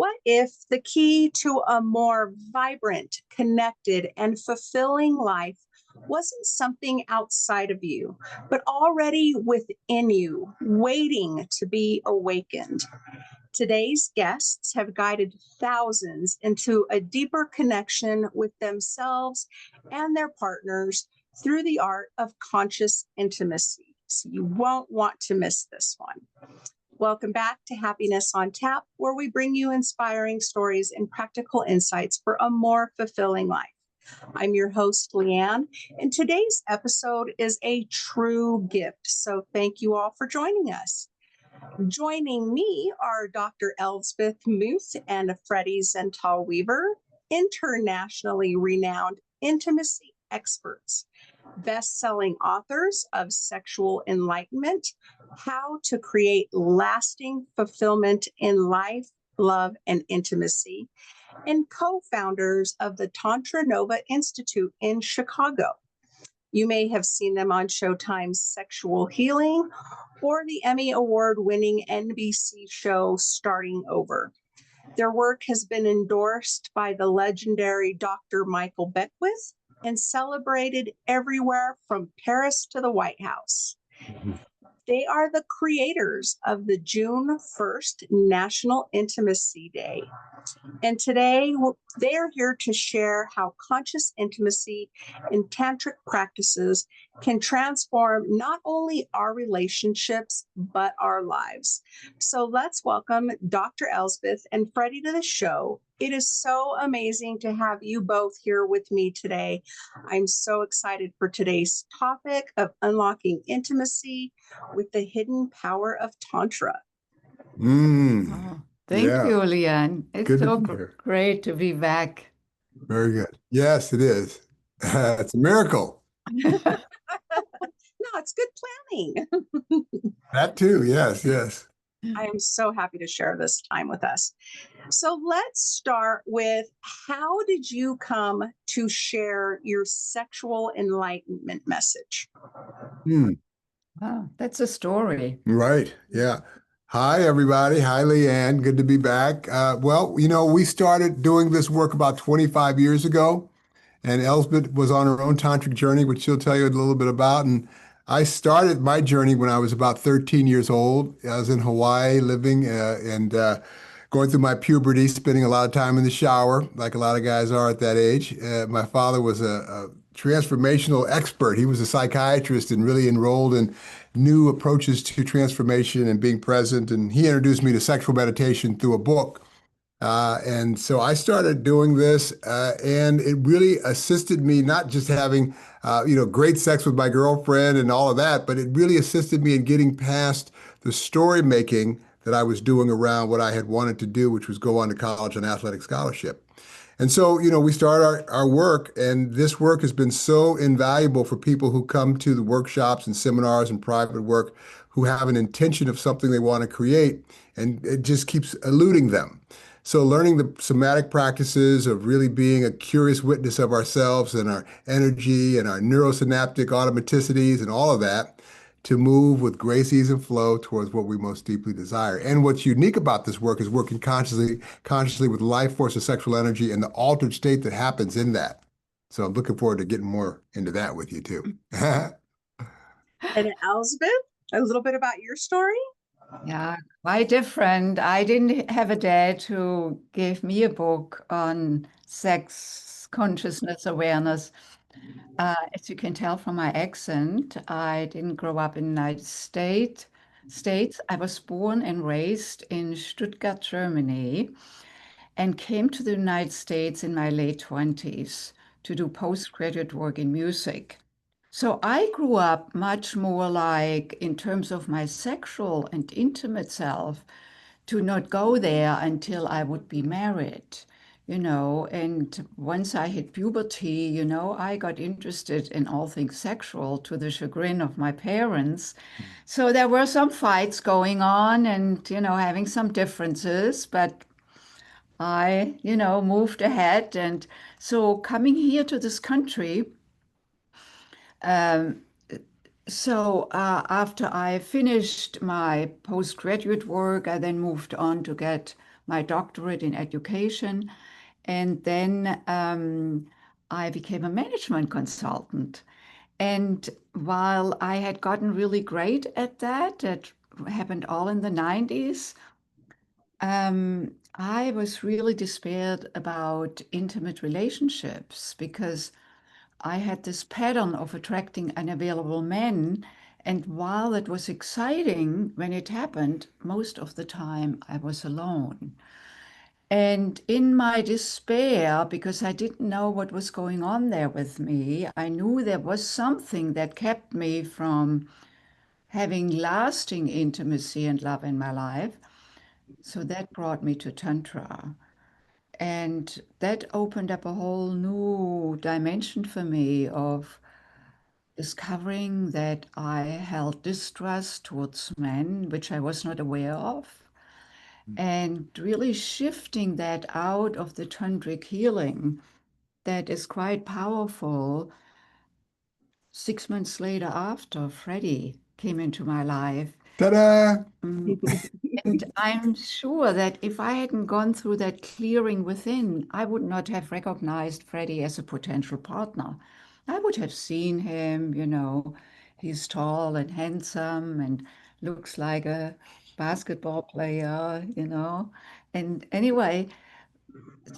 What if the key to a more vibrant, connected, and fulfilling life wasn't something outside of you, but already within you, waiting to be awakened? Today's guests have guided thousands into a deeper connection with themselves and their partners through the art of conscious intimacy. So you won't want to miss this one. Welcome back to Happiness on Tap, where we bring you inspiring stories and practical insights for a more fulfilling life. I'm your host, Leann, and today's episode is a true gift. So thank you all for joining us. Joining me are Dr. Elsbeth Meuth and Freddy Zental Weaver, internationally renowned intimacy experts, best-selling authors of Sexual Enlightenment, How to Create Lasting Fulfillment in Life, Love, and Intimacy, and co-founders of the TantraNova Institute in Chicago. You may have seen them on Showtime's Sexual Healing or the Emmy Award-winning NBC show Starting Over. Their work has been endorsed by the legendary Dr. Michael Beckwith and celebrated everywhere from Paris to the White House. They are the creators of the June 1st National Intimacy Day. And today they are here to share how conscious intimacy and tantric practices can transform not only our relationships, but our lives. So let's welcome Dr. Elsbeth and Freddy to the show. It is so amazing to have you both here with me today. I'm so excited for today's topic of unlocking intimacy with the hidden power of Tantra. Thank you, Leann. It's Good so to be here. great to be back. Very good. Yes, it is. It's a miracle. No, it's good planning. That too. Yes, yes. I am so happy to share this time with us. So let's start with, how did you come to share your sexual enlightenment message? Wow, that's a story. Right. Yeah. Hi, everybody. Hi, Leann. Good to be back. Well, we started doing this work about 25 years ago, and Elsbeth was on her own tantric journey, which she'll tell you a little bit about. And I started my journey when I was about 13 years old. I was in Hawaii living and going through my puberty, spending a lot of time in the shower, like a lot of guys are at that age. My father was a transformational expert. He was a psychiatrist and really enrolled in new approaches to transformation and being present. And he introduced me to sexual meditation through a book. And so I started doing this, and it really assisted me, not just having, great sex with my girlfriend and all of that, but it really assisted me in getting past the story making that I was doing around what I had wanted to do, which was go on to college on athletic scholarship. And so, we started our work, and this work has been so invaluable for people who come to the workshops and seminars and private work who have an intention of something they want to create, and it just keeps eluding them. So learning the somatic practices of really being a curious witness of ourselves and our energy and our neurosynaptic automaticities and all of that, to move with grace, ease, and flow towards what we most deeply desire. And what's unique about this work is working consciously with life force of sexual energy and the altered state that happens in that. So I'm looking forward to getting more into that with you too. And Elsbeth, a little bit about your story? Yeah, quite different. I didn't have a dad who gave me a book on sex, consciousness, awareness. As you can tell from my accent, I didn't grow up in the United States. I was born and raised in Stuttgart, Germany, and came to the United States in my late 20s to do postgraduate work in music. So I grew up much more like, in terms of my sexual and intimate self, to not go there until I would be married. And once I hit puberty, I got interested in all things sexual to the chagrin of my parents. So there were some fights going on and, having some differences, but I, moved ahead. And so coming here to this country, after I finished my postgraduate work, I then moved on to get my doctorate in education. And then I became a management consultant. And while I had gotten really great at that, that happened all in the 90s, I was really despaired about intimate relationships because I had this pattern of attracting unavailable men. And while it was exciting when it happened, most of the time I was alone. And in my despair, because I didn't know what was going on there with me, I knew there was something that kept me from having lasting intimacy and love in my life. So that brought me to Tantra. And that opened up a whole new dimension for me of discovering that I held distrust towards men, which I was not aware of, and really shifting that out of the tantric healing that is quite powerful. 6 months later, after Freddy came into my life, Ta-da! and I'm sure that if I hadn't gone through that clearing within, I would not have recognized Freddy as a potential partner. I would have seen him, he's tall and handsome and looks like a basketball player. And anyway,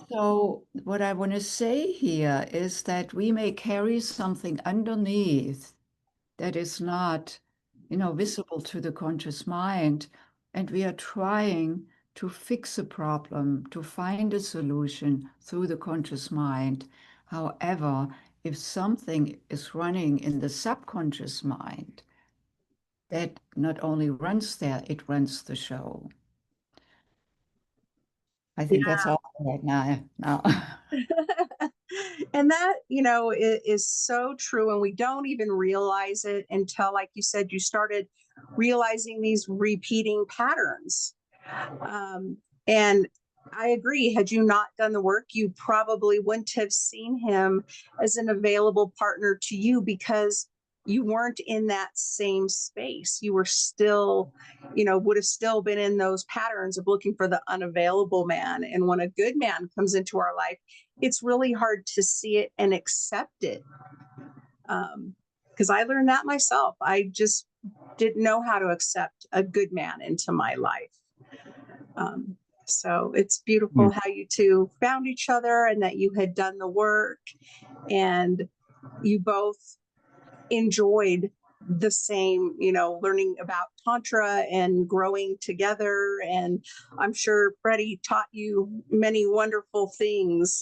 so what I want to say here is that we may carry something underneath that is not, visible to the conscious mind. And we are trying to fix a problem, to find a solution through the conscious mind. However, if something is running in the subconscious mind, that not only runs there, it runs the show. I think that's all right now. And that, is so true. And we don't even realize it until, like you said, you started realizing these repeating patterns. And I agree. Had you not done the work, you probably wouldn't have seen him as an available partner to you because you weren't in that same space. You were still, would have still been in those patterns of looking for the unavailable man. And when a good man comes into our life, it's really hard to see it and accept it. Because I learned that myself. I just didn't know how to accept a good man into my life. So it's beautiful how you two found each other and that you had done the work and you both enjoyed the same, learning about Tantra and growing together. And I'm sure Freddy taught you many wonderful things.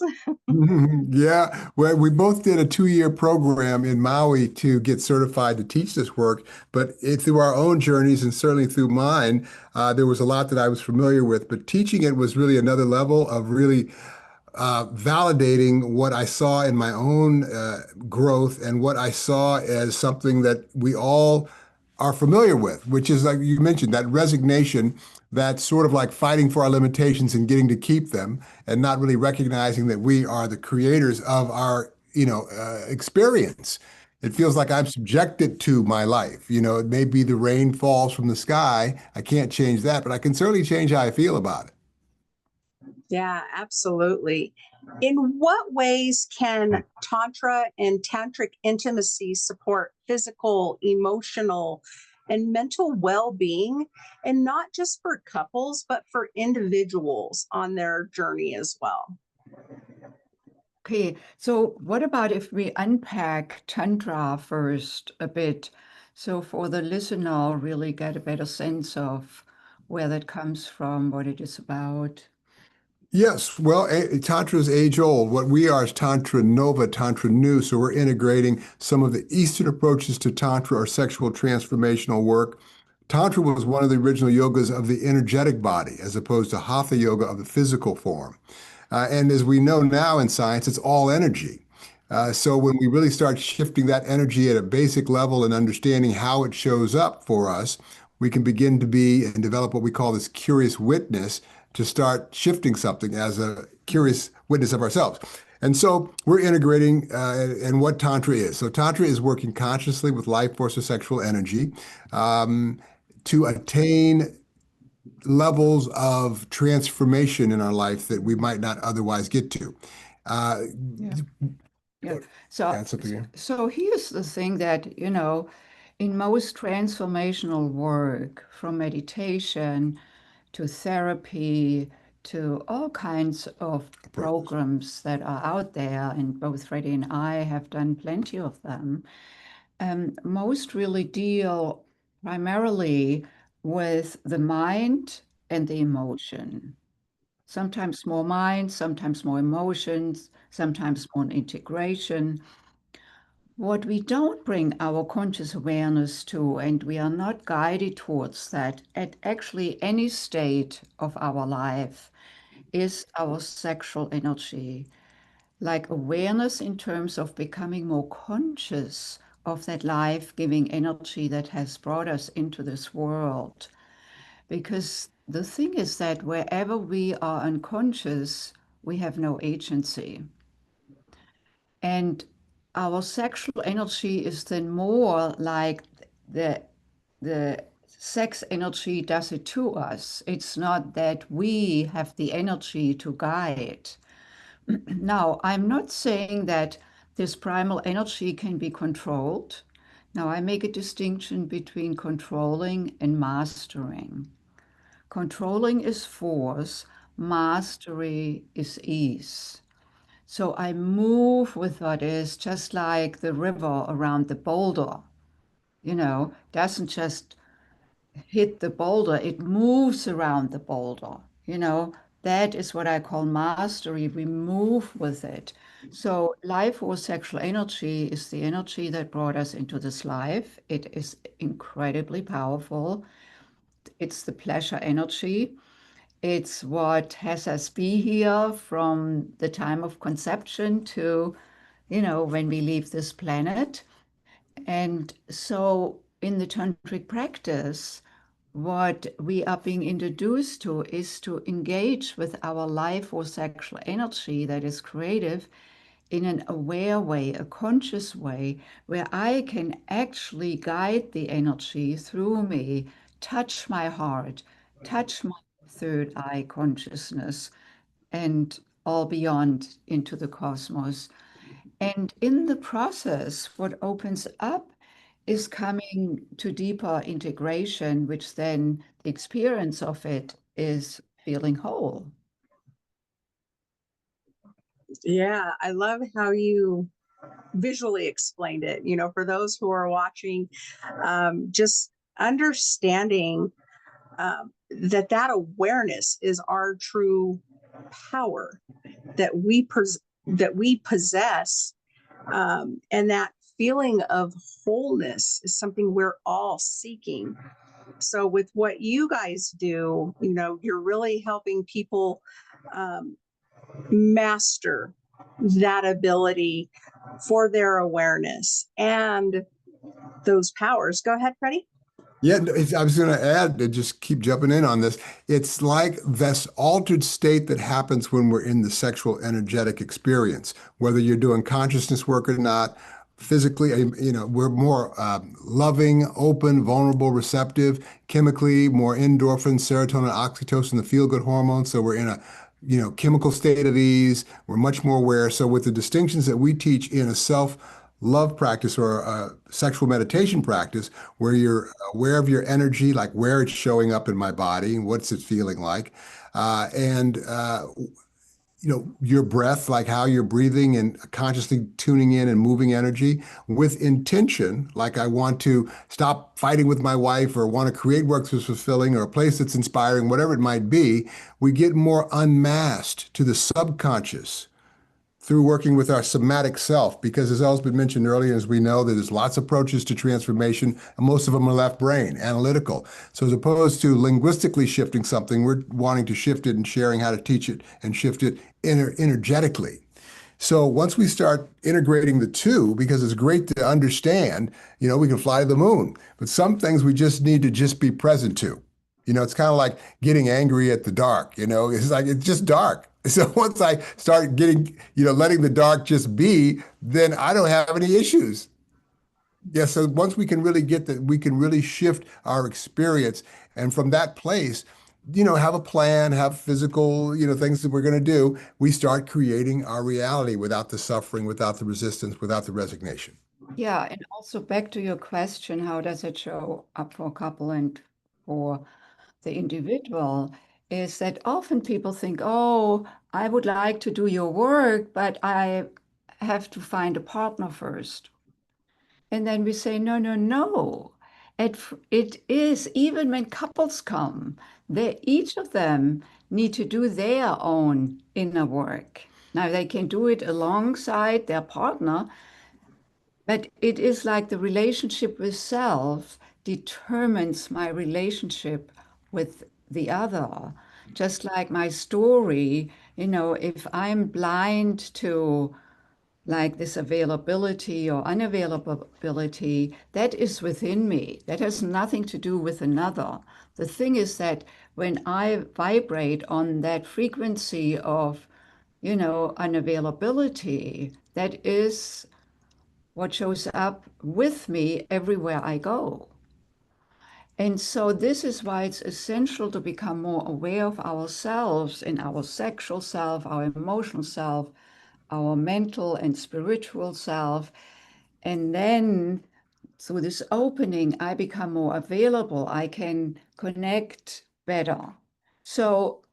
Yeah, well, we both did a 2-year program in Maui to get certified to teach this work, but through our own journeys and certainly through mine, there was a lot that I was familiar with, but teaching it was really another level of really validating what I saw in my own growth and what I saw as something that we all are familiar with, which is like you mentioned, that resignation, that's sort of like fighting for our limitations and getting to keep them and not really recognizing that we are the creators of our, experience. It feels like I'm subjected to my life. It may be the rain falls from the sky. I can't change that, but I can certainly change how I feel about it. Yeah, absolutely. In what ways can Tantra and Tantric intimacy support physical, emotional, and mental well-being, and not just for couples, but for individuals on their journey as well? Okay, so what about if we unpack Tantra first a bit? So for the listener, really get a better sense of where that comes from, what it is about. Yes, well, Tantra is age old. What we are is TantraNova, Tantra New. So we're integrating some of the Eastern approaches to Tantra or sexual transformational work. Tantra was one of the original yogas of the energetic body, as opposed to Hatha yoga of the physical form. And as we know now in science, it's all energy. So when we really start shifting that energy at a basic level and understanding how it shows up for us, we can begin to be and develop what we call this curious witness to start shifting something as a curious witness of ourselves. And so we're integrating and what Tantra is. So Tantra is working consciously with life force or sexual energy to attain levels of transformation in our life that we might not otherwise get to. Yeah. Yeah. Add something here. So here's the thing that, in most transformational work, from meditation to therapy to all kinds of programs that are out there, and both Freddie and I have done plenty of them, most really deal primarily with the mind and the emotion. Sometimes more mind, sometimes more emotions, sometimes more integration. What we don't bring our conscious awareness to, and we are not guided towards that at actually any state of our life, is our sexual energy. Like awareness in terms of becoming more conscious of that life-giving energy that has brought us into this world. Because the thing is that wherever we are unconscious, we have no agency. And our sexual energy is then more like the the sex energy does it to us. It's not that we have the energy to guide. Now, I'm not saying that this primal energy can be controlled. Now, I make a distinction between controlling and mastering. Controlling is force, mastery is ease. So I move with what is, just like the river around the boulder, doesn't just hit the boulder, it moves around the boulder. That is what I call mastery. We move with it. So life force sexual energy is the energy that brought us into this life. It is incredibly powerful. It's the pleasure energy. It's what has us be here from the time of conception to, when we leave this planet. And so in the tantric practice, what we are being introduced to is to engage with our life or sexual energy that is creative in an aware way, a conscious way, where I can actually guide the energy through me, touch my heart, touch my third eye consciousness, and all beyond into the cosmos. And in the process, what opens up is coming to deeper integration, which then the experience of it is feeling whole. Yeah, I love how you visually explained it. For those who are watching, just understanding that awareness is our true power that we possess, and that feeling of wholeness is something we're all seeking. So with what you guys do, you're really helping people master that ability for their awareness and those powers. Go ahead, Freddie. Yeah, I was going to add to just keep jumping in on this. It's like this altered state that happens when we're in the sexual energetic experience, whether you're doing consciousness work or not. Physically, we're more loving, open, vulnerable, receptive, chemically more endorphin, serotonin, oxytocin, the feel-good hormones. So we're in a chemical state of ease. We're much more aware. So with the distinctions that we teach in a self-love practice or a sexual meditation practice, where you're aware of your energy, like where it's showing up in my body and what's it feeling like, and your breath, like how you're breathing and consciously tuning in and moving energy with intention, like I want to stop fighting with my wife or want to create work that's fulfilling or a place that's inspiring, whatever it might be. We get more unmasked to the subconscious through working with our somatic self, because as Elsbeth mentioned earlier, as we know, that there's lots of approaches to transformation, and most of them are left brain, analytical. So as opposed to linguistically shifting something, we're wanting to shift it and sharing how to teach it and shift it energetically. So once we start integrating the two, because it's great to understand, we can fly to the moon, but some things we just need to just be present to. It's kind of like getting angry at the dark, it's like, it's just dark. So once I start getting, letting the dark just be, then I don't have any issues. Yeah, so once we can really get that, we can really shift our experience. And from that place, have a plan, have physical, things that we're going to do, we start creating our reality without the suffering, without the resistance, without the resignation. Yeah, and also back to your question, how does it show up for a couple and for the individual, is that often people think, oh, I would like to do your work, but I have to find a partner first. And then we say, no, no, no. It is, even when couples come, each of them need to do their own inner work. Now, they can do it alongside their partner, but it is like the relationship with self determines my relationship with the other. Just like my story, if I'm blind to like this availability or unavailability, that is within me. That has nothing to do with another. The thing is that when I vibrate on that frequency of, unavailability, that is what shows up with me everywhere I go. And so this is why it's essential to become more aware of ourselves and our sexual self, our emotional self, our mental and spiritual self. And then through this opening, I become more available. I can connect better. So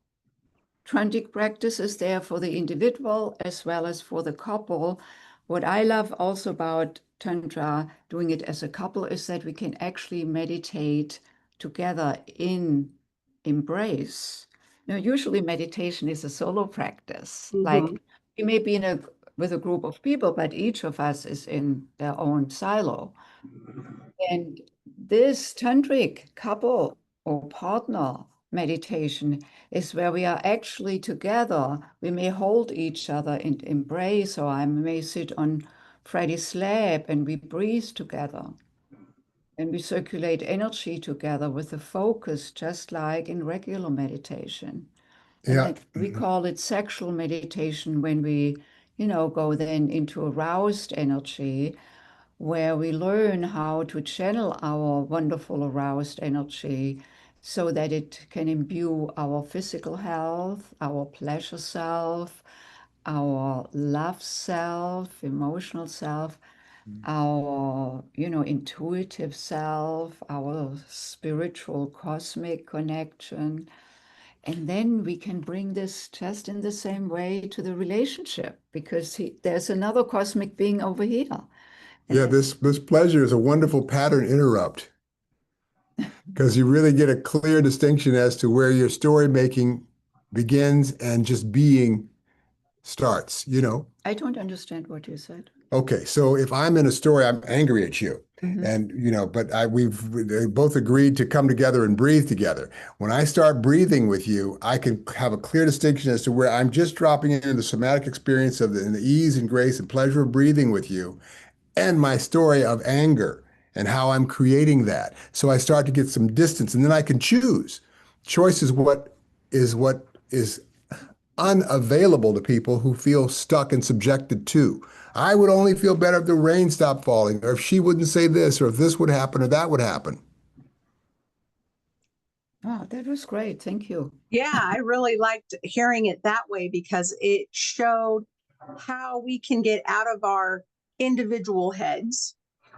Tantric practice is there for the individual as well as for the couple. What I love also about Tantra, doing it as a couple, is that we can actually meditate together in embrace. Usually meditation is a solo practice. Like we may be with a group of people, but each of us is in their own silo. And this tantric couple or partner meditation is where we are actually together. We may hold each other in embrace, or I may sit on Freddy's lap and we breathe together. And we circulate energy together with a focus, just like in regular meditation. Yeah. And we call it sexual meditation when we, go then into aroused energy, where we learn how to channel our wonderful aroused energy so that it can imbue our physical health, our pleasure self, our love self, emotional self, our, intuitive self, our spiritual cosmic connection. And then we can bring this just in the same way to the relationship, because there's another cosmic being over here. Yeah, this pleasure is a wonderful pattern interrupt because you really get a clear distinction as to where your story making begins and just being starts, I don't understand what you said. Okay, so if I'm in a story, I'm angry at you. And but we've both agreed to come together and breathe together. When I start breathing with you, I can have a clear distinction as to where I'm just dropping into the somatic experience of the ease and grace and pleasure of breathing with you, and my story of anger and how I'm creating that. So I start to get some distance, and then I can choose. Choice is what is unavailable to people who feel stuck and subjected to. I would only feel better if the rain stopped falling, or if she wouldn't say this, or if this would happen, or that would happen. Oh, that was great. Thank you. Yeah, I really liked hearing it that way because it showed how we can get out of our individual heads,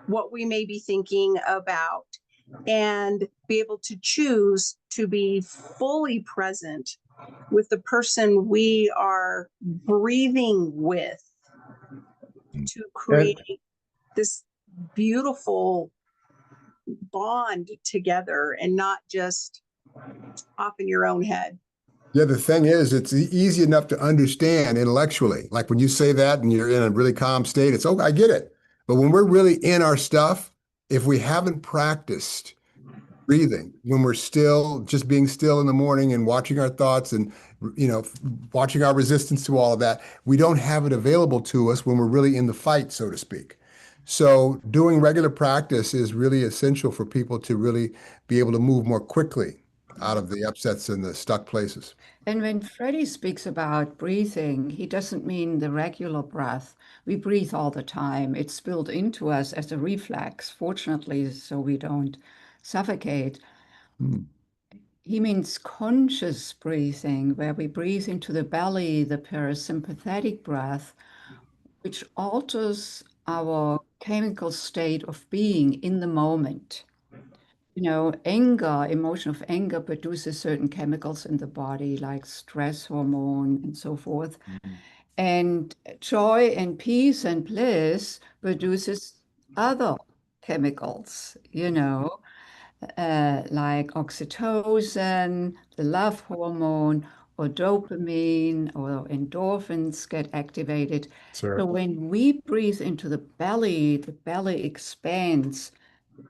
what we may be thinking about, and be able to choose to be fully present with the person we are breathing with to create this beautiful bond together and not just off in your own head. Yeah, the thing is, it's easy enough to understand intellectually. Like when you say that and you're in a really calm state, it's, oh, I get it. But when we're really in our stuff, if we haven't practiced breathing, when we're still, just being still in the morning and watching our thoughts and, watching our resistance to all of that, we don't have it available to us when we're really in the fight, so to speak. So doing regular practice is really essential for people to really be able to move more quickly out of the upsets and the stuck places. And when Freddy speaks about breathing, he doesn't mean the regular breath. We breathe all the time. It's built into us as a reflex, fortunately, so we don't suffocate. He means conscious breathing, where we breathe into the belly, the parasympathetic breath, which alters our chemical state of being in the moment. You know, anger, emotion of anger produces certain chemicals in the body, like stress hormone and so forth. And joy and peace and bliss produces other chemicals, you know, like oxytocin, the love hormone, or dopamine or endorphins get activated. Sure. So when we breathe into the belly expands,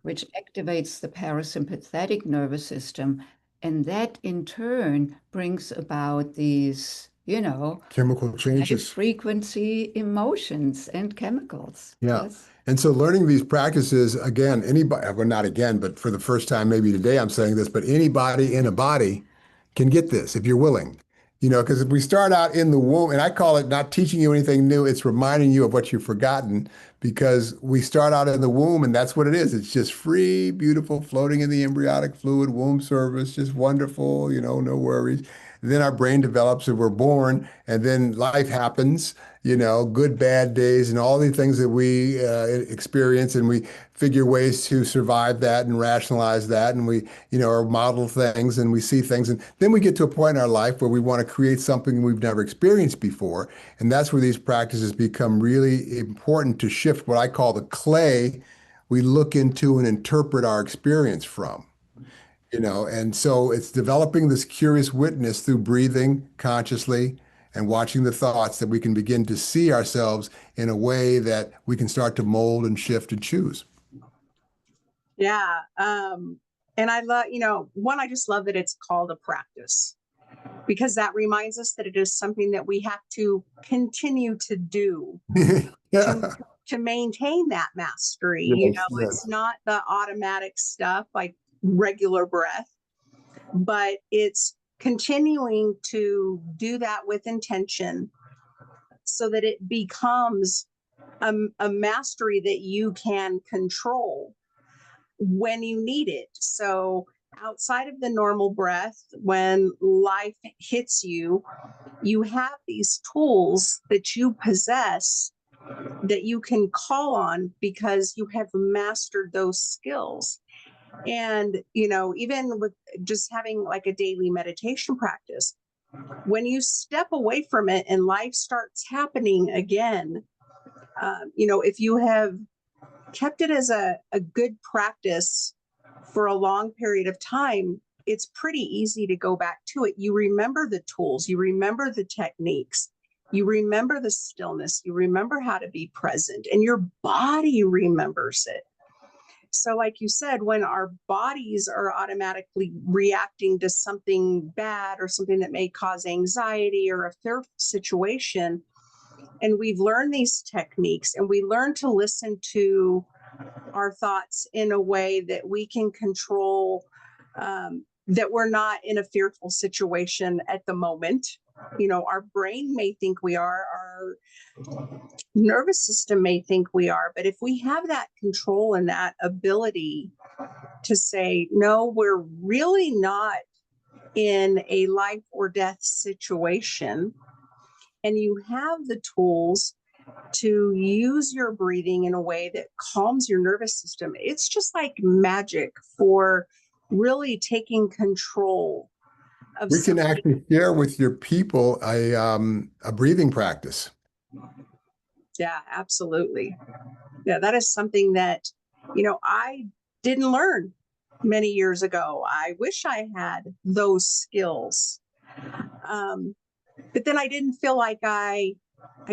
which activates the parasympathetic nervous system. And that in turn brings about these, you know, Chemical high changes. frequency emotions and chemicals. Yeah. Yes. And so learning these practices, again, anybody, well, not again, but for the first time, maybe today I'm saying this, but anybody in a body can get this if you're willing. You know, because if we start out in the womb, and I call it not teaching you anything new, it's reminding you of what you've forgotten, because we start out in the womb and that's what it is. It's just free, beautiful, floating in the embryonic fluid, womb service, just wonderful, you know, no worries. Then our brain develops and we're born, and then life happens, you know, good, bad days, and all the things that we experience, and we figure ways to survive that and rationalize that, and we, you know, or model things, and we see things, and then we get to a point in our life where we want to create something we've never experienced before, and that's where these practices become really important to shift what I call the clay we look into and interpret our experience from. You know, and so it's developing this curious witness through breathing consciously and watching the thoughts that we can begin to see ourselves in a way that we can start to mold and shift and choose. Yeah. And I love, you know, one, I just love that it's called a practice, because that reminds us that it is something that we have to continue to do Yeah. to maintain that mastery. Yes, You know, yes. it's not the automatic stuff like regular breath, but it's continuing to do that with intention so that it becomes a mastery that you can control when you need it. So outside of the normal breath, when life hits you, you have these tools that you possess that you can call on because you have mastered those skills. And, you know, even with just having like a daily meditation practice, when you step away from it and life starts happening again, you know, if you have kept it as a good practice for a long period of time, it's pretty easy to go back to it. You remember the tools, you remember the techniques, you remember the stillness, you remember how to be present, and your body remembers it. So, like you said, when our bodies are automatically reacting to something bad or something that may cause anxiety or a fearful situation, and we've learned these techniques and we learn to listen to our thoughts in a way that we can control, that we're not in a fearful situation at the moment. You know, our brain may think we are, our nervous system may think we are, but if we have that control and that ability to say, no, we're really not in a life or death situation, and you have the tools to use your breathing in a way that calms your nervous system, it's just like magic for really taking control of We can something. actually share with your people a breathing practice. Yeah, absolutely. Yeah, that is something that, you know, I didn't learn many years ago. I wish I had those skills. But then I didn't feel like I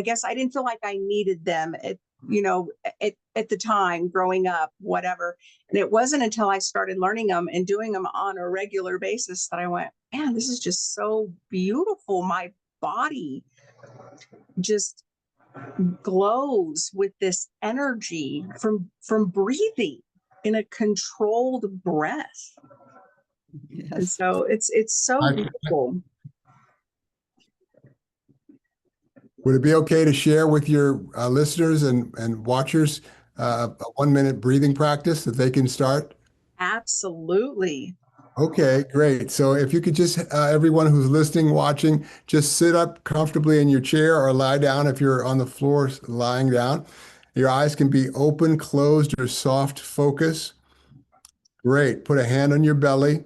guess I didn't feel like I needed them at, you know, at the time growing up, whatever. And it wasn't until I started learning them and doing them on a regular basis that I went, man, this is just so beautiful. My body just glows with this energy from breathing in a controlled breath. And Yes. so it's so beautiful. Would it be okay to share with your listeners and watchers a 1-minute breathing practice that they can start? Absolutely. Okay, great. So if you could just, everyone who's listening, watching, just sit up comfortably in your chair or lie down if you're on the floor lying down. Your eyes can be open, closed, or soft focus. Great. Put a hand on your belly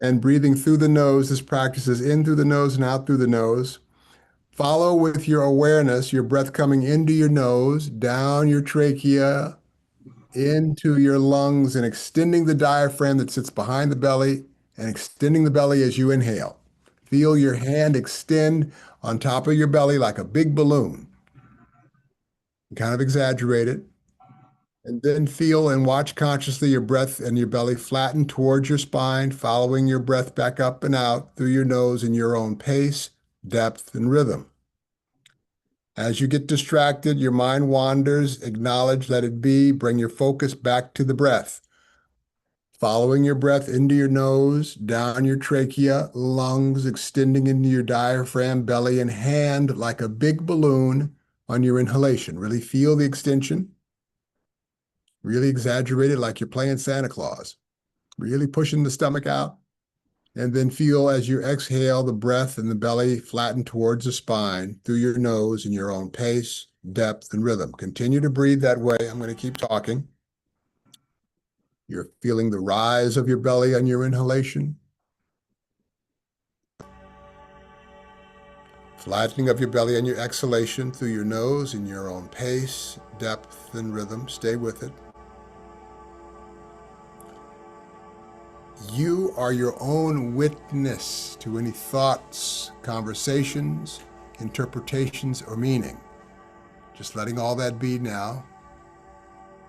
and breathing through the nose. This practice is in through the nose and out through the nose. Follow with your awareness, your breath coming into your nose, down your trachea, into your lungs, and extending the diaphragm that sits behind the belly and extending the belly as you inhale. Feel your hand extend on top of your belly like a big balloon. Kind of exaggerate it. And then feel and watch consciously your breath and your belly flatten towards your spine, following your breath back up and out through your nose in your own pace, depth, and rhythm. As you get distracted, your mind wanders, acknowledge, let it be, bring your focus back to the breath. Following your breath into your nose, down your trachea, lungs, extending into your diaphragm, belly, and hand like a big balloon on your inhalation. Really feel the extension. Really exaggerate it like you're playing Santa Claus. Really pushing the stomach out. And then feel as you exhale, the breath and the belly flatten towards the spine through your nose in your own pace, depth, and rhythm. Continue to breathe that way. I'm going to keep talking. You're feeling the rise of your belly on your inhalation. Flattening of your belly on your exhalation through your nose in your own pace, depth, and rhythm. Stay with it. You are your own witness to any thoughts, conversations, interpretations, or meaning. Just letting all that be now.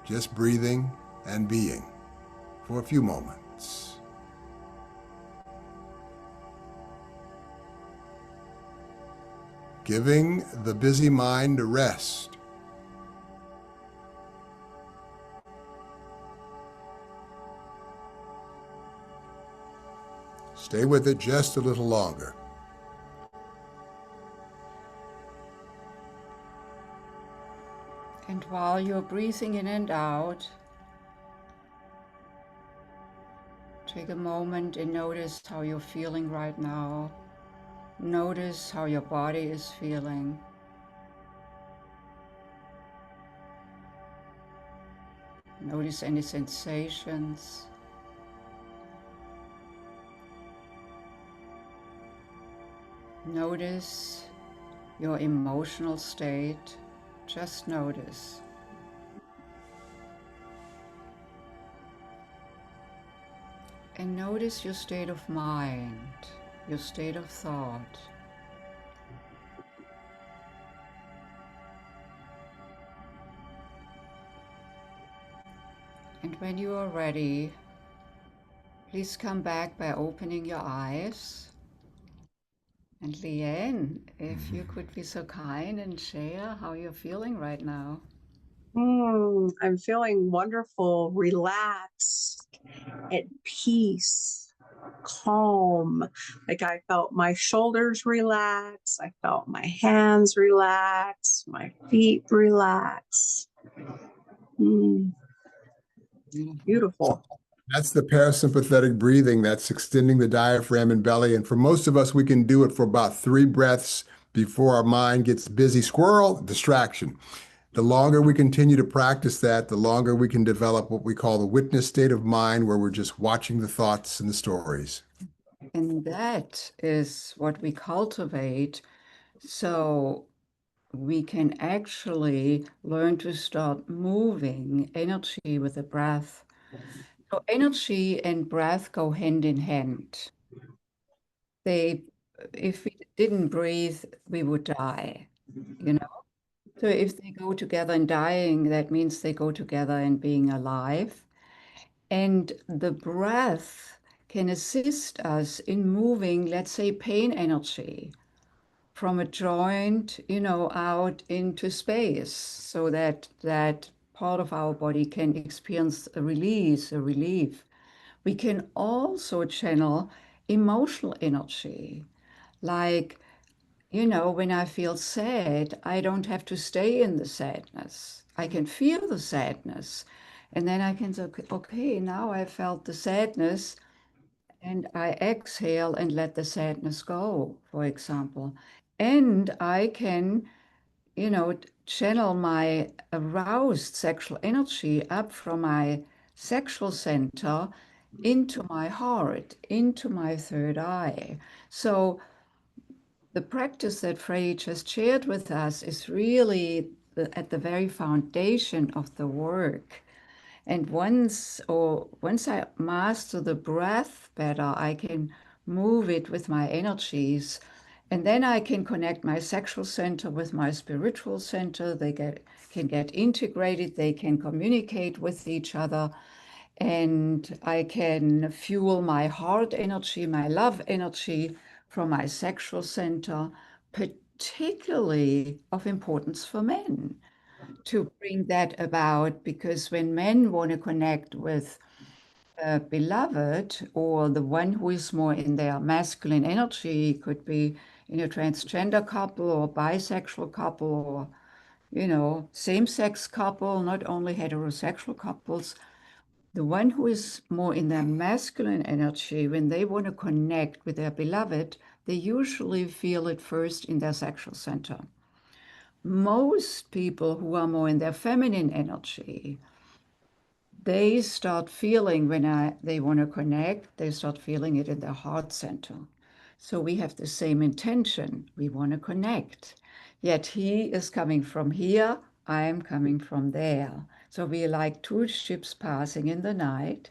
Just breathing and being for a few moments. Giving the busy mind a rest. Stay with it just a little longer. And while you're breathing in and out, take a moment and notice how you're feeling right now. Notice how your body is feeling. Notice any sensations. Notice your emotional state. Just notice. And notice your state of mind, your state of thought. And when you are ready, please come back by opening your eyes. And Leann, if you could be so kind and share how you're feeling right now. I'm feeling wonderful, relaxed, at peace, calm. Like I felt my shoulders relax. I felt my hands relax, my feet relax. Beautiful. That's the parasympathetic breathing. That's extending the diaphragm and belly. And for most of us, we can do it for about 3 breaths before our mind gets busy. Squirrel, distraction. The longer we continue to practice that, the longer we can develop what we call the witness state of mind, where we're just watching the thoughts and the stories. And that is what we cultivate. So we can actually learn to start moving energy with the breath. So energy and breath go hand in hand. If we didn't breathe, we would die, you know? So if they go together in dying, that means they go together in being alive. And the breath can assist us in moving, let's say, pain energy from a joint, out into space so that that part of our body can experience a release, a relief. We can also channel emotional energy. Like, when I feel sad, I don't have to stay in the sadness. I can feel the sadness. And then I can say, okay, now I felt the sadness. And I exhale and let the sadness go, for example. And I can, channel my aroused sexual energy up from my sexual center into my heart, into my third eye. So the practice that Freddy just shared with us is really at the very foundation of the work. And once I master the breath better, I can move it with my energies. And then I can connect my sexual center with my spiritual center. They can get integrated, they can communicate with each other. And I can fuel my heart energy, my love energy from my sexual center, particularly of importance for men to bring that about, because when men want to connect with a beloved or the one who is more in their masculine energy, could be in a transgender couple or bisexual couple or, same-sex couple, not only heterosexual couples. The one who is more in their masculine energy, when they want to connect with their beloved, they usually feel it first in their sexual center. Most people who are more in their feminine energy, they start feeling when they want to connect, they start feeling it in their heart center. So we have the same intention. We want to connect. Yet he is coming from here, I am coming from there. So we are like two ships passing in the night.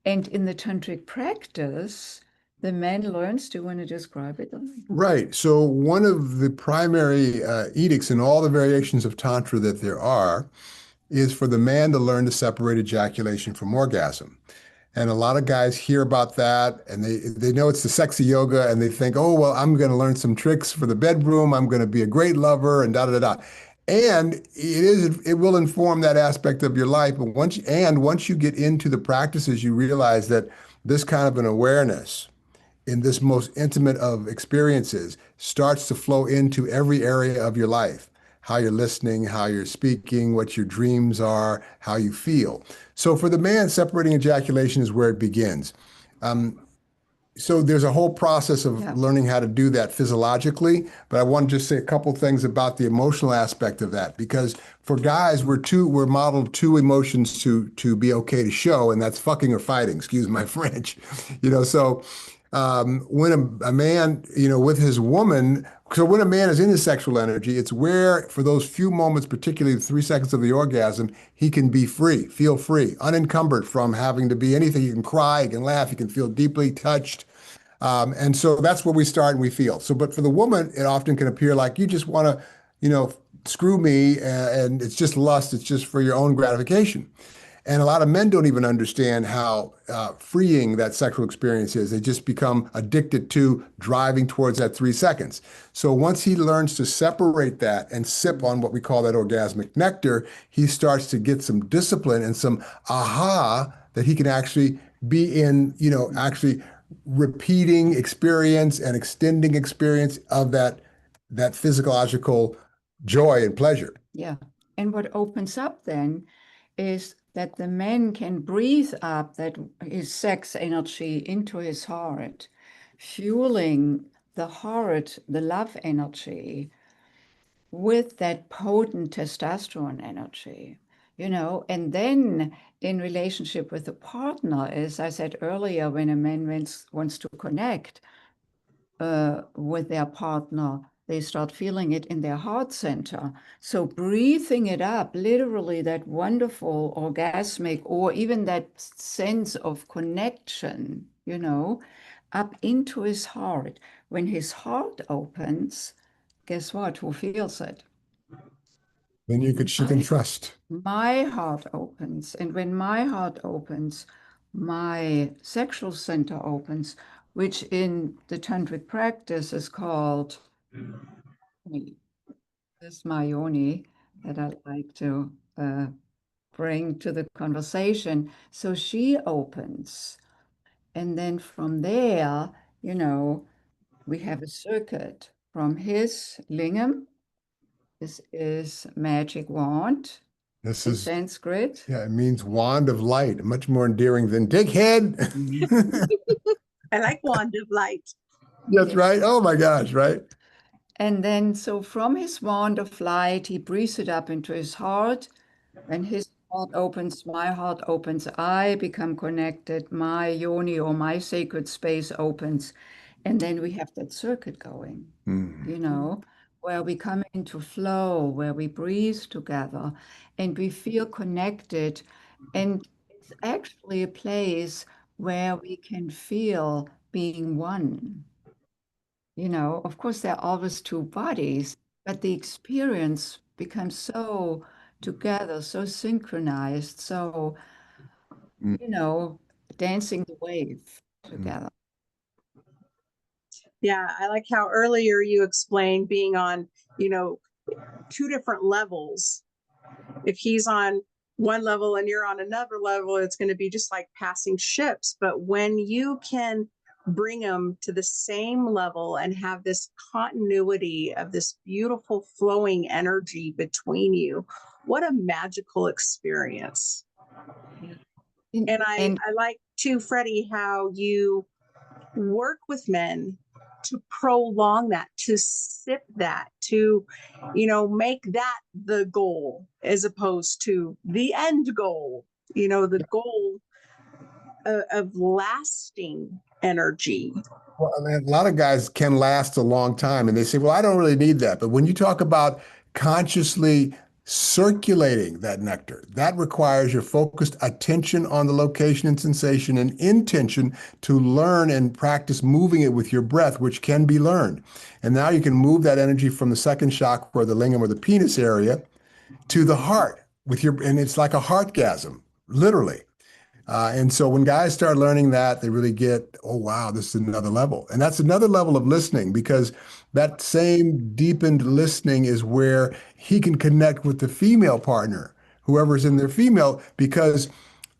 And in the tantric practice, the man learns, do you want to describe it? Right. So one of the primary edicts in all the variations of Tantra that there are is for the man to learn to separate ejaculation from orgasm. And a lot of guys hear about that and they know it's the sexy yoga and they think, oh, well, I'm going to learn some tricks for the bedroom. I'm going to be a great lover and da da da. And it will inform that aspect of your life. But once you get into the practices, you realize that this kind of an awareness in this most intimate of experiences starts to flow into every area of your life. How you're listening, how you're speaking, what your dreams are, how you feel. So for the man, separating ejaculation is where it begins. So there's a whole process of learning how to do that physiologically, but I want to just say a couple things about the emotional aspect of that, because for guys, we're modeled two emotions to be okay to show, and that's fucking or fighting, excuse my French. So when a man, with his woman, so when a man is in his sexual energy, it's where for those few moments, particularly the 3 seconds of the orgasm, he can be free, feel free, unencumbered from having to be anything. You can cry, you can laugh, you can feel deeply touched. And so that's where we start and we feel. So, but for the woman, it often can appear like you just want to, screw me and it's just lust. It's just for your own gratification. And a lot of men don't even understand how freeing that sexual experience is. They just become addicted to driving towards that 3 seconds. So once he learns to separate that and sip on what we call that orgasmic nectar, he starts to get some discipline and some aha that he can actually be in, actually repeating experience and extending experience of that physiological joy and pleasure. Yeah. And what opens up then is that the man can breathe up that his sex energy into his heart, fueling the heart, the love energy, with that potent testosterone energy, and then in relationship with the partner, as I said earlier, when a man wants to connect with their partner, they start feeling it in their heart center. So breathing it up, literally that wonderful orgasmic or even that sense of connection, up into his heart. When his heart opens, guess what? Who feels it? Then she can trust. My heart opens. And when my heart opens, my sexual center opens, which in the tantric practice is called this Mayoni that I like to bring to the conversation. So she opens. And then from there, we have a circuit from his lingam. This is magic wand. This in is, Sanskrit. yeah, it means wand of light, much more endearing than dickhead. I like wand of light. That's right. Oh my gosh, right? And then, so from his wand of light, he breathes it up into his heart. When his heart opens, my heart opens, I become connected, my yoni or my sacred space opens. And then we have that circuit going, Mm. you know, where we come into flow, where we breathe together and we feel connected. And it's actually a place where we can feel being one. You know, of course, there are always two bodies, but the experience becomes so together, so synchronized, so, Mm. you know, dancing the wave Mm. together. Yeah, I like how earlier you explained being on, you know, two different levels. If he's on one level and you're on another level, it's going to be just like passing ships. But when you can bring them to the same level and have this continuity of this beautiful flowing energy between you, what a magical experience. Yeah. And I, And I like too, Freddie, how you work with men to prolong that, to sip that, to, make that the goal as opposed to the end goal, the goal of lasting energy. Well, I mean, a lot of guys can last a long time and they say, well, I don't really need that. But when you talk about consciously circulating that nectar, that requires your focused attention on the location and sensation and intention to learn and practice moving it with your breath, which can be learned. And now you can move that energy from the second chakra or the lingam or the penis area to the heart and it's like a heartgasm, literally. And so when guys start learning that, they really get, oh, wow, this is another level. And that's another level of listening because that same deepened listening is where he can connect with the female partner, whoever's in their female, because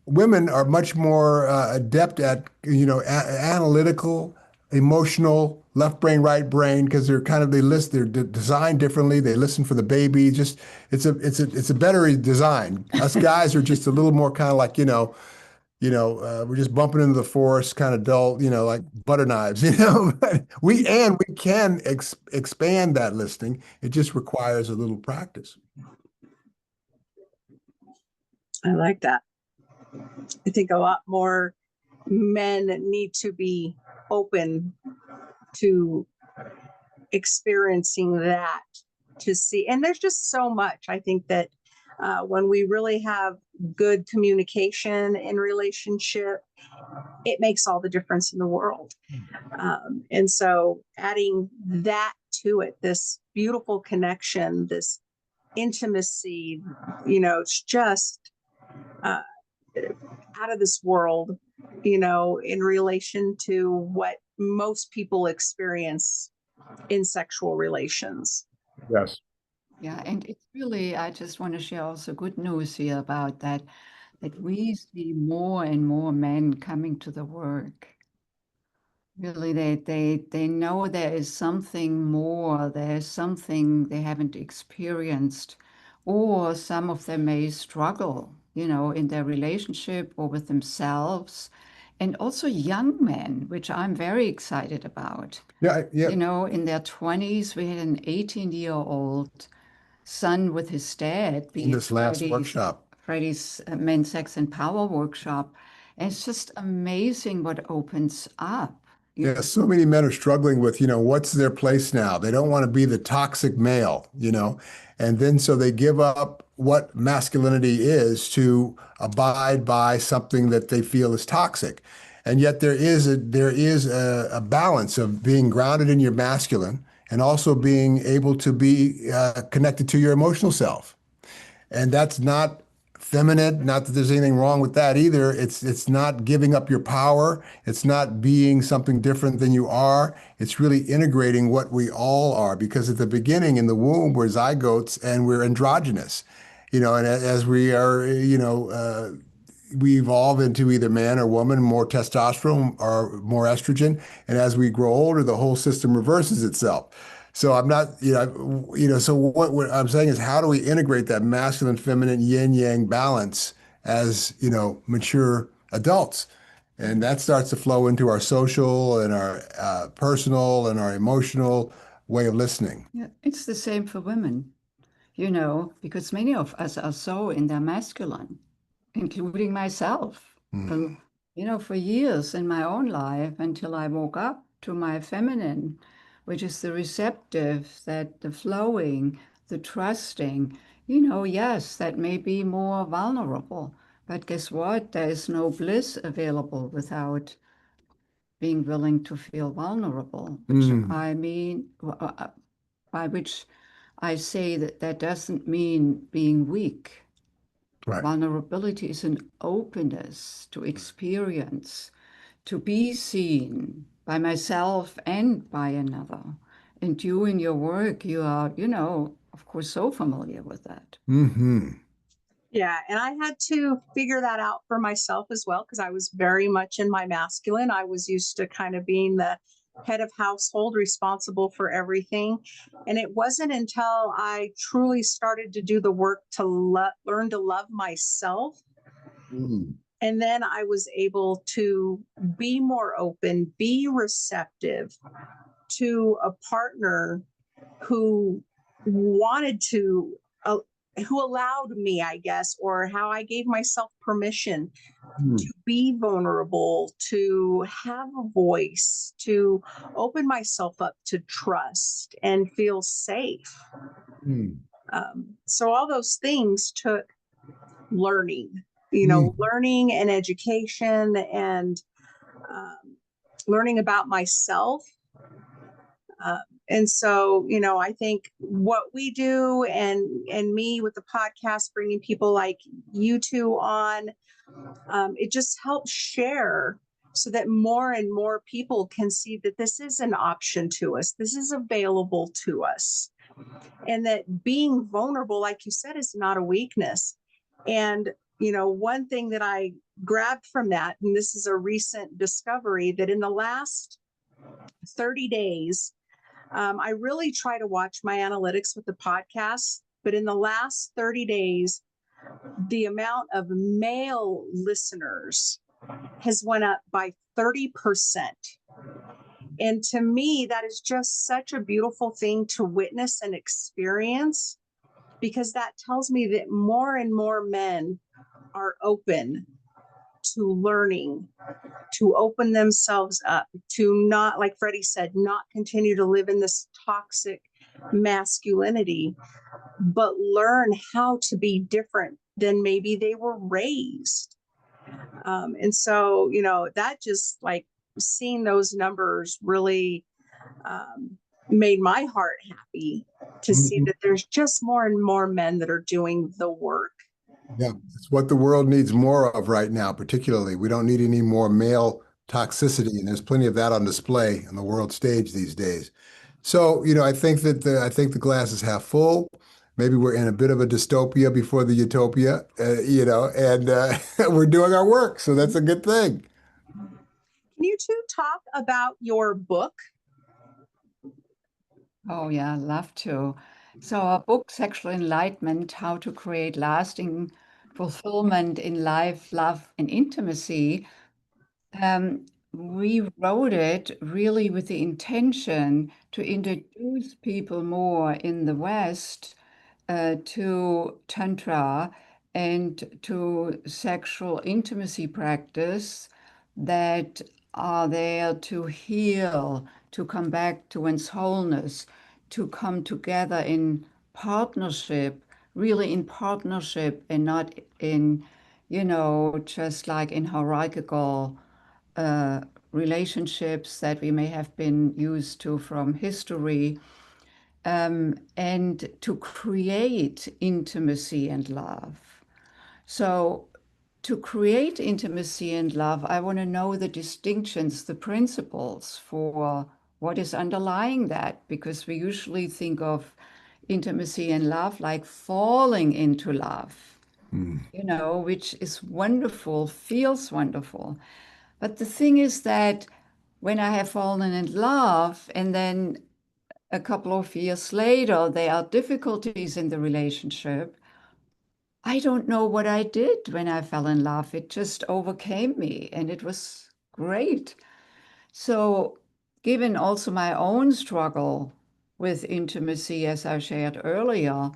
women are much more adept at, analytical, emotional, left brain, right brain, because they're designed differently. They listen for the baby. Just it's a better design. Us guys are just a little more kind of like, we're just bumping into the forest, kind of dull, like butter knives, But we can expand that listening. It just requires a little practice. I like that. I think a lot more men need to be open to experiencing that, to see. And there's just so much. I think that when we really have good communication in relationship, it makes all the difference in the world. And so adding that to it, this beautiful connection, this intimacy, it's just out of this world, in relation to what most people experience in sexual relations. Yes. yeah, and it's really, I just want to share also good news here about that, that we see more and more men coming to the work. Really, they know there is something more, there's something they haven't experienced, or some of them may struggle, in their relationship or with themselves, and also young men, which I'm very excited about. Yeah. Yeah. In their 20s, we had an 18-year-old son with his dad In being this last workshop. Freddy's men's sex and power workshop. And it's just amazing what opens up. Yeah, so many men are struggling with, what's their place now? They don't want to be the toxic male, and then so they give up what masculinity is to abide by something that they feel is toxic. And yet there is a balance of being grounded in your masculine and also being able to be connected to your emotional self. And that's not feminine, not that there's anything wrong with that either. It's not giving up your power. It's not being something different than you are. It's really integrating what we all are, because at the beginning in the womb we're zygotes and we're androgynous, and as we are, we evolve into either man or woman, more testosterone or more estrogen. And as we grow older, the whole system reverses itself. So I'm not, so what I'm saying is how do we integrate that masculine, feminine, yin yang balance as, mature adults? And that starts to flow into our social and our personal and our emotional way of listening. Yeah, it's the same for women, because many of us are so in their masculine, including myself. Mm. For years in my own life until I woke up to my feminine, which is the receptive, that the flowing, the trusting, yes, that may be more vulnerable. But guess what? There is no bliss available without being willing to feel vulnerable, which Mm. I mean, by which I say that that doesn't mean being weak. Right. Vulnerability is an openness to experience, to be seen by myself and by another. And you in your work, you are, of course, so familiar with that. Mm-hmm. Yeah, and I had to figure that out for myself as well because I was very much in my masculine. I was used to kind of being the head of household, responsible for everything. And it wasn't until I truly started to do the work to learn to love myself. Mm. And then I was able to be more open, be receptive to a partner who wanted to, who allowed me, I guess, or how I gave myself permission Mm. to be vulnerable, to have a voice, to open myself up to trust and feel safe. Mm. So all those things took learning, Mm. learning and education and um, learning about myself. And so, I think what we do and me with the podcast, bringing people like you two on, it just helps share so that more and more people can see that this is an option to us. This is available to us. And that being vulnerable, like you said, is not a weakness. And, one thing that I grabbed from that, and this is a recent discovery, that in the last 30 days, I really try to watch my analytics with the podcast, but in the last 30 days, the amount of male listeners has went up by 30%. And to me, that is just such a beautiful thing to witness and experience because that tells me that more and more men are open to learning, to open themselves up, to not, like Freddie said, not continue to live in this toxic masculinity, but learn how to be different than maybe they were raised. And so, that just like seeing those numbers really made my heart happy to see Mhm. that there's just more and more men that are doing the work. Yeah, it's what the world needs more of right now, particularly. We don't need any more male toxicity, and there's plenty of that on display on the world stage these days. So, I think the glass is half full. Maybe we're in a bit of a dystopia before the utopia, and we're doing our work, so that's a good thing. Can you two talk about your book? Oh, yeah, love to. So, our book, Sexual Enlightenment: How to Create Lasting Fulfillment in Life, Love, and Intimacy, we wrote it really with the intention to introduce people more in the West to Tantra and to sexual intimacy practice that are there to heal, to come back to one's wholeness, to come together in partnership, really in partnership and not in, just like in hierarchical relationships that we may have been used to from history, and to create intimacy and love. So, to create intimacy and love, I want to know the distinctions, the principles for what is underlying that, because we usually think of intimacy and love like falling into love, which is wonderful, feels wonderful. But the thing is that when I have fallen in love and then a couple of years later, there are difficulties in the relationship. I don't know what I did when I fell in love. It just overcame me, and it was great. So, given also my own struggle with intimacy, as I shared earlier,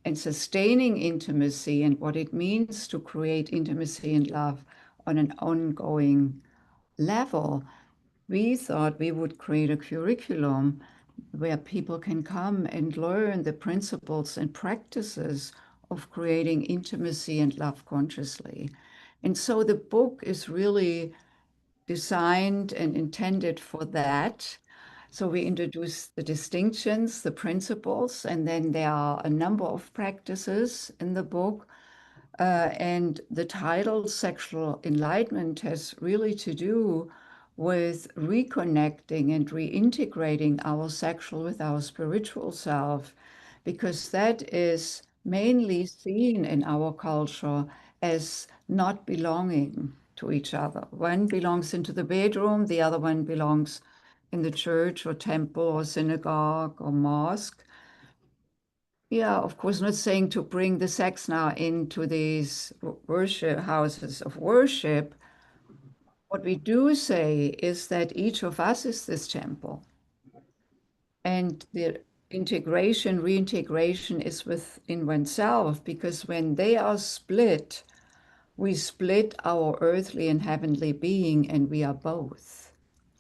and sustaining intimacy and what it means to create intimacy and love on an ongoing level, we thought we would create a curriculum where people can come and learn the principles and practices of creating intimacy and love consciously. And so the book is really designed and intended for that. So we introduce the distinctions, the principles, and then there are a number of practices in the book. And the title Sexual Enlightenment has really to do with reconnecting and reintegrating our sexual with our spiritual self, because that is mainly seen in our culture as not belonging to each other. One belongs into the bedroom, the other one belongs in the church or temple or synagogue or mosque. Yeah, of course, not saying to bring the sex now into these worship houses of worship. What we do say is that each of us is this temple. And the integration, reintegration is within oneself, because when they are split, we split our earthly and heavenly being, and we are both,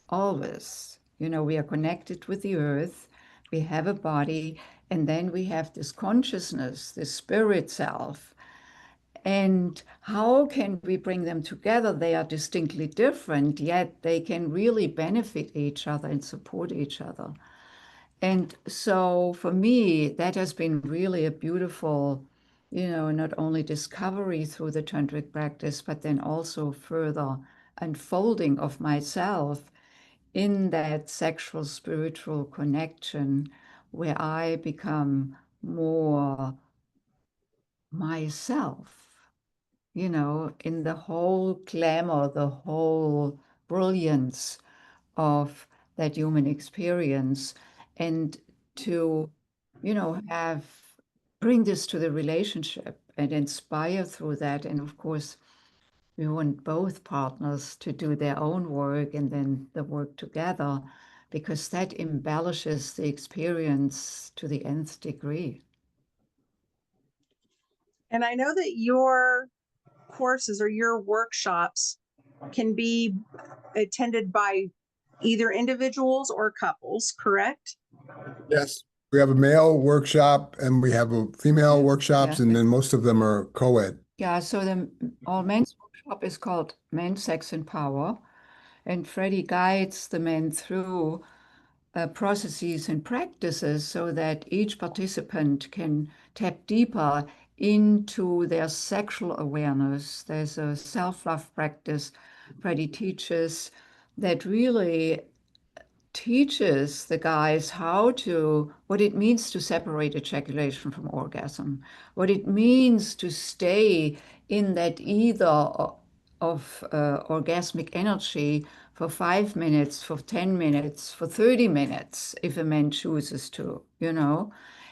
always. You know, we are connected with the earth, we have a body, and then we have this consciousness, this spirit self. And how can we bring them together? They are distinctly different, yet they can really benefit each other and support each other. And so for me, that has been really a beautiful, not only discovery through the tantric practice, but then also further unfolding of myself in that sexual spiritual connection, where I become more myself, in the whole glamour, the whole brilliance of that human experience, and to, have bring this to the relationship and inspire through that. And of course, we want both partners to do their own work and then the work together, because that embellishes the experience to the nth degree. And I know that your courses or your workshops can be attended by either individuals or couples, correct? Yes. We have a male workshop and we have a female workshops, Yeah. and then most of them are co-ed. Yeah, so our men's workshop is called Men, Sex, and Power, and Freddy guides the men through processes and practices so that each participant can tap deeper into their sexual awareness. There's a self-love practice Freddy teaches that really teaches the guys what it means to separate ejaculation from orgasm, what it means to stay in that either of orgasmic energy for 5 minutes, for 10 minutes, for 30 minutes, if a man chooses to,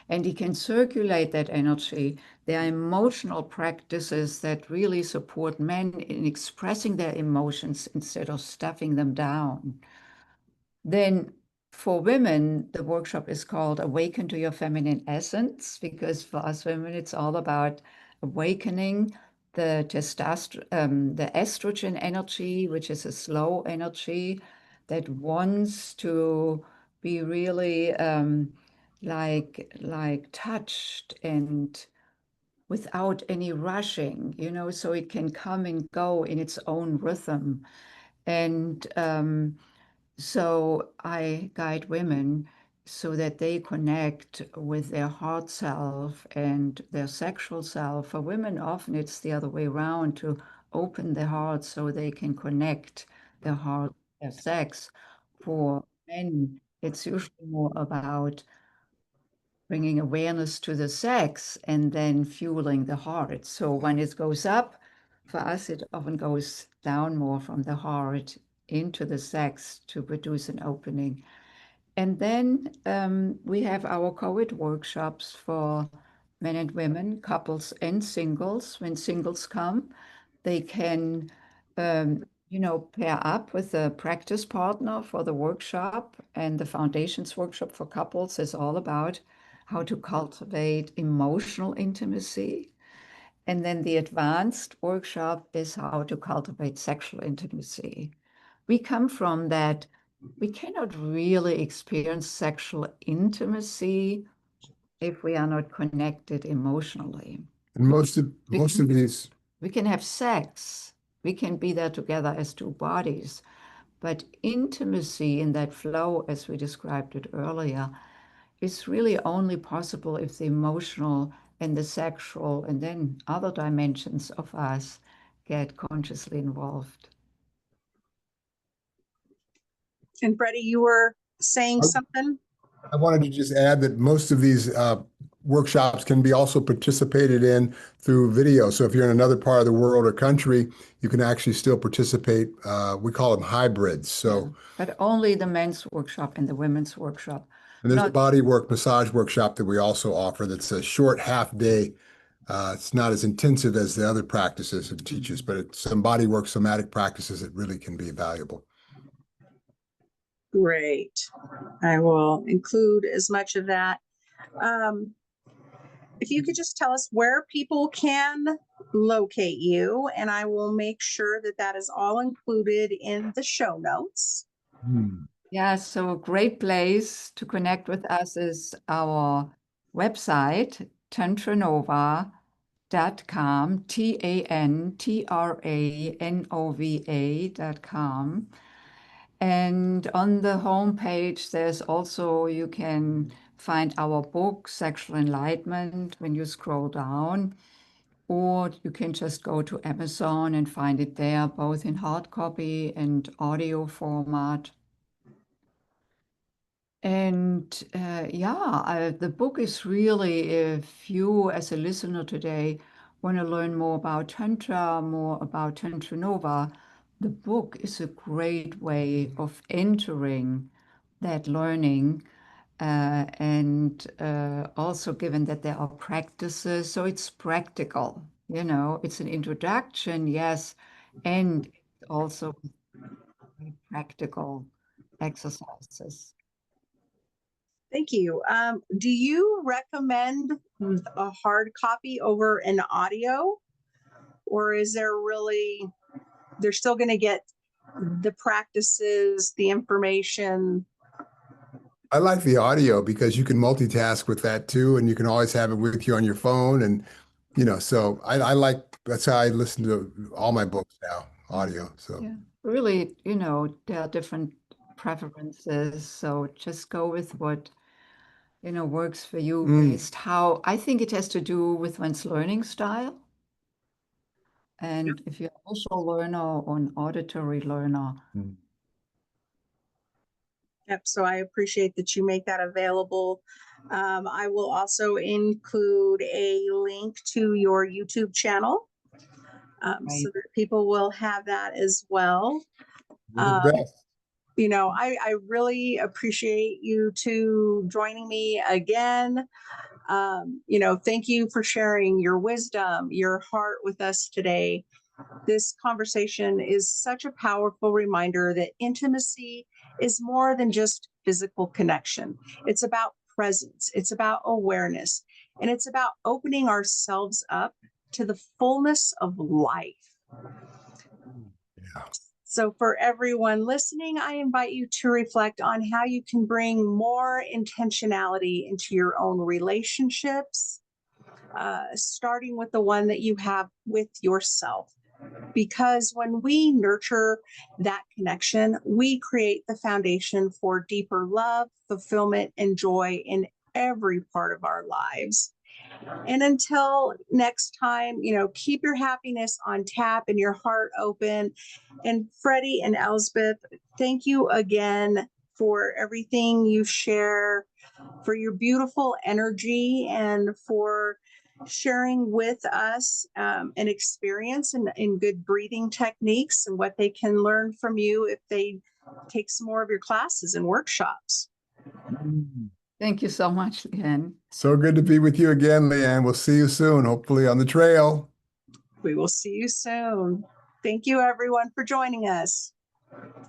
and he can circulate that energy. There are emotional practices that really support men in expressing their emotions instead of stuffing them down. Then for women, the workshop is called Awaken to Your Feminine Essence, because for us women, it's all about awakening the the estrogen energy, which is a slow energy that wants to be really like touched and without any rushing, so it can come and go in its own rhythm. And so I guide women so that they connect with their heart self and their sexual self. For women, often it's the other way around, to open their heart so they can connect their heart, their sex. For men, it's usually more about bringing awareness to the sex and then fueling the heart. So when it goes up, for us, it often goes down more from the heart into the sex to produce an opening. And then we have our COVID workshops for men and women, couples and singles. When singles come, they can, pair up with a practice partner for the workshop. And the Foundations workshop for couples is all about how to cultivate emotional intimacy. And then the advanced workshop is how to cultivate sexual intimacy. We come from that we cannot really experience sexual intimacy if we are not connected emotionally. And most of these, We can have sex, we can be there together as two bodies, but intimacy in that flow, as we described it earlier, is really only possible if the emotional and the sexual and then other dimensions of us get consciously involved. And Freddy, you were saying something? I wanted to just add that most of these workshops can be also participated in through video. So if you're in another part of the world or country, you can actually still participate. We call them hybrids. So, but only the men's workshop and the women's workshop. and there's a body work massage workshop that we also offer. That's a short half day. It's not as intensive as the other practices it teaches, but it's some body work, somatic practices that really can be valuable. Great. I will include as much of that. If you could just tell us where people can locate you, and I will make sure that that is all included in the show notes. Yeah, so a great place to connect with us is our website, TantraNova.com, TantraNova.com. And on the homepage, there's also, you can find our book, Sexual Enlightenment, when you scroll down, or you can just go to Amazon and find it there, both in hard copy and audio format. And the book is really, if you as a listener today want to learn more about Tantra, more about TantraNova, the book is a great way of entering that learning. And also given that there are practices, so it's practical, it's an introduction, yes, and also practical exercises. Thank you. Do you recommend a hard copy over an audio, or is there really, they're still going to get the practices, the information? I like the audio because you can multitask with that too, and you can always have it with you on your phone. And, so I like, that's how I listen to all my books now, audio. So yeah, really, there are different preferences. So just go with what works for you based how I think it has to do with one's learning style. And if you're a visual learner or an auditory learner. Yep. So I appreciate that you make that available. I will also include a link to your YouTube channel so that people will have that as well. I really appreciate you two joining me again. Thank you for sharing your wisdom, your heart with us today. This conversation is such a powerful reminder that intimacy is more than just physical connection. It's about presence, it's about awareness, and it's about opening ourselves up to the fullness of life. Yeah. So for everyone listening, I invite you to reflect on how you can bring more intentionality into your own relationships, starting with the one that you have with yourself. Because when we nurture that connection, we create the foundation for deeper love, fulfillment, and joy in every part of our lives. And until next time, keep your happiness on tap and your heart open. And Freddy and Elsbeth, thank you again for everything you share, for your beautiful energy, and for sharing with us an experience in good breathing techniques and what they can learn from you if they take some more of your classes and workshops. Thank you so much, Leann. So good to be with you again, Leann. We'll see you soon, hopefully on the trail. We will see you soon. Thank you, everyone, for joining us.